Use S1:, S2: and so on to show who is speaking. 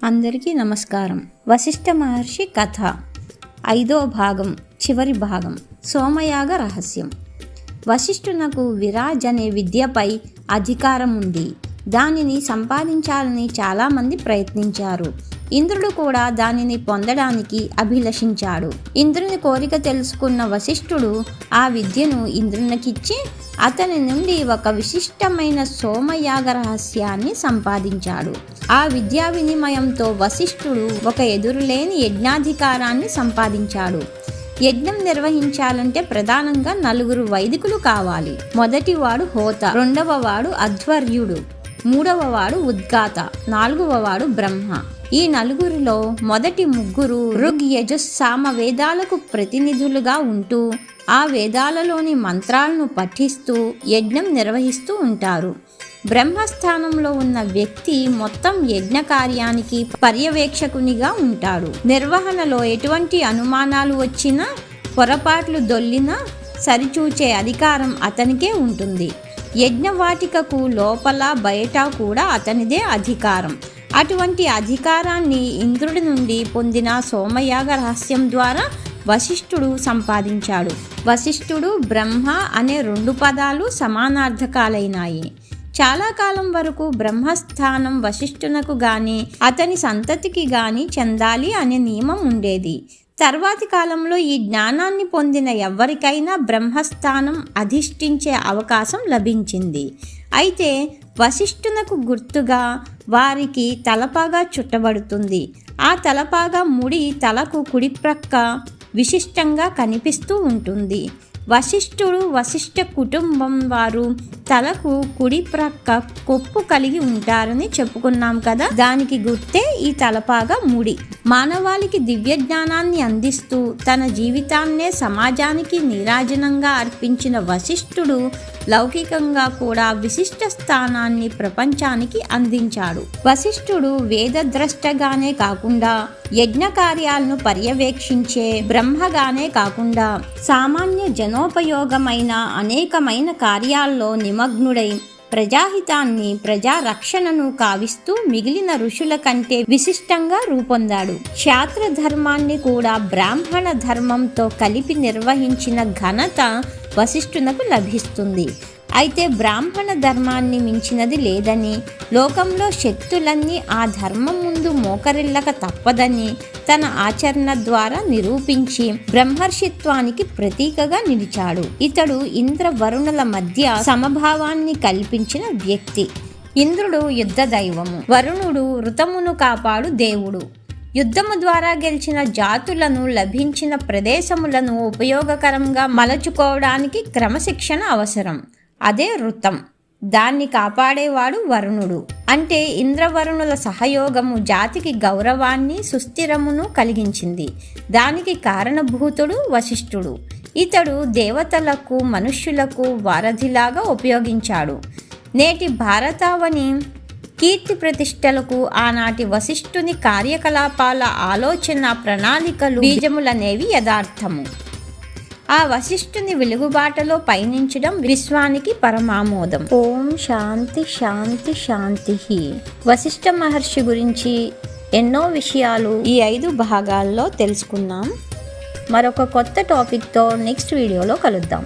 S1: అందరికీ నమస్కారం. వశిష్ఠ మహర్షి కథ 5వ భాగం, చివరి భాగం. సోమయాగ రహస్యం. వశిష్ఠునకు విరాజ్ అనే విద్యపై అధికారం ఉంది. దానిని సంపాదించాలని చాలామంది ప్రయత్నించారు. ఇంద్రుడు కూడా దానిని పొందడానికి అభిలషించాడు. ఇంద్రుని కోరిక తెలుసుకున్న వశిష్ఠుడు ఆ విద్యను ఇంద్రునికిచ్చి అతని నుండి ఒక విశిష్టమైన సోమయాగ రహస్యాన్ని సంపాదించాడు. ఆ విద్యా వినిమయంతో వశిష్ఠుడు ఒక ఎదురులేని యజ్ఞాధికారాన్ని సంపాదించాడు. యజ్ఞం నిర్వహించాలంటే ప్రధానంగా 4 వైదికులు కావాలి. మొదటివాడు హోత, 2వవాడు అధ్వర్యుడు, 3వవాడు ఉద్గాత, 4వవాడు బ్రహ్మ. ఈ 4 మొదటి 3 ఋగ్, యజుస్, సామ వేదాలకు ప్రతినిధులుగా ఉంటూ ఆ వేదాలలోని మంత్రాలను పఠిస్తూ యజ్ఞం నిర్వహిస్తూ ఉంటారు. బ్రహ్మస్థానంలో ఉన్న వ్యక్తి మొత్తం యజ్ఞ కార్యానికి పర్యవేక్షకునిగా ఉంటాడు. నిర్వహణలో ఎటువంటి అనుమానాలు వచ్చినా, పొరపాట్లు దొల్లినా సరిచూచే అధికారం అతనికే ఉంటుంది. యజ్ఞవాటికకు లోపల బయట కూడా అతనిదే అధికారం. అటువంటి అధికారాన్ని ఇంద్రుడి నుండి పొందిన సోమయాగ రహస్యం ద్వారా వశిష్ఠుడు సంపాదించాడు. వశిష్ఠుడు, బ్రహ్మ అనే 2 పదాలు సమానార్థకాలైనాయి. చాలా కాలం వరకు బ్రహ్మస్థానం వశిష్ఠునకు గాని అతని సంతతికి గాని చెందాలి అనే నియమం ఉండేది. తర్వాతి కాలంలో ఈ జ్ఞానాన్ని పొందిన ఎవరికైనా బ్రహ్మస్థానం అధిష్ఠించే అవకాశం లభించింది. అయితే వశిష్ఠునకు గుర్తుగా వారికి తలపాగా చుట్టబడుతుంది. ఆ తలపాగా ముడి తలకు కుడి ప్రక్క విశిష్టంగా కనిపిస్తూ ఉంటుంది. వశిష్ఠుడు, వశిష్ఠ కుటుంబం వారు తలకు కుడి ప్రక్క కొప్పు కలిగి ఉంటారని చెప్పుకున్నాం కదా. దానికి గుర్తే ఈ తలపాగా ముడి. మానవాళికి దివ్య జ్ఞానాన్ని అందిస్తూ తన జీవితాన్నే సమాజానికి నీరాజనంగా అర్పించిన వశిష్ఠుడు లౌకికంగా కూడా విశిష్ట స్థానాన్ని ప్రపంచానికి అందించాడు. వశిష్ఠుడు వేదద్రష్టగానే కాకుండా యజ్ఞ కార్యాలను పర్యవేక్షించే బ్రహ్మగానే కాకుండా సామాన్య జనోపయోగమైన అనేకమైన కార్యాల్లో నిమగ్నుడై ప్రజాహితాన్ని, ప్రజారక్షణను కావిస్తూ మిగిలిన ఋషుల కంటే విశిష్టంగా రూపొందాడు. క్షాత్ర ధర్మాన్ని కూడా బ్రాహ్మణ ధర్మంతో కలిపి నిర్వహించిన ఘనత వశిష్ఠునకు లభిస్తుంది. అయితే బ్రాహ్మణ ధర్మాన్ని మించినది లేదని, లోకంలో శక్తులన్నీ ఆ ధర్మం ముందు మోకరిల్లక తప్పదని తన ఆచరణ ద్వారా నిరూపించి బ్రహ్మర్షిత్వానికి ప్రతీకగా నిలిచాడు. ఇతడు ఇంద్ర వరుణుల మధ్య సమభావాన్ని కల్పించిన వ్యక్తి. ఇంద్రుడు యుద్ధ దైవము, వరుణుడు ఋతమును కాపాడు దేవుడు. యుద్ధము ద్వారా గెలిచిన జాతులను, లభించిన ప్రదేశములను ఉపయోగకరంగా మలచుకోవడానికి క్రమశిక్షణ అవసరం. అదే ఋతం. దాన్ని కాపాడేవాడు వరుణుడు. అంటే ఇంద్రవరుణుల సహయోగము జాతికి గౌరవాన్ని, సుస్థిరమును కలిగించింది. దానికి కారణభూతుడు వశిష్ఠుడు. ఇతడు దేవతలకు, మనుష్యులకు వారధిలాగా ఉపయోగించాడు. నేటి భారతావని కీర్తి ప్రతిష్టలకు ఆనాటి వశిష్ఠుని కార్యకలాపాల ఆలోచన, ప్రణాళికలు, బీజములనేవి యథార్థము. ఆ వశిష్ఠుని వెలుగుబాటలో పయనించడం విశ్వానికి పరమామోదం. ఓం శాంతి శాంతి శాంతి. వశిష్ఠ మహర్షి గురించి ఎన్నో విషయాలు ఈ 5 భాగాల్లో తెలుసుకున్నాం. మరొక కొత్త టాపిక్తో నెక్స్ట్ వీడియోలో కలుద్దాం.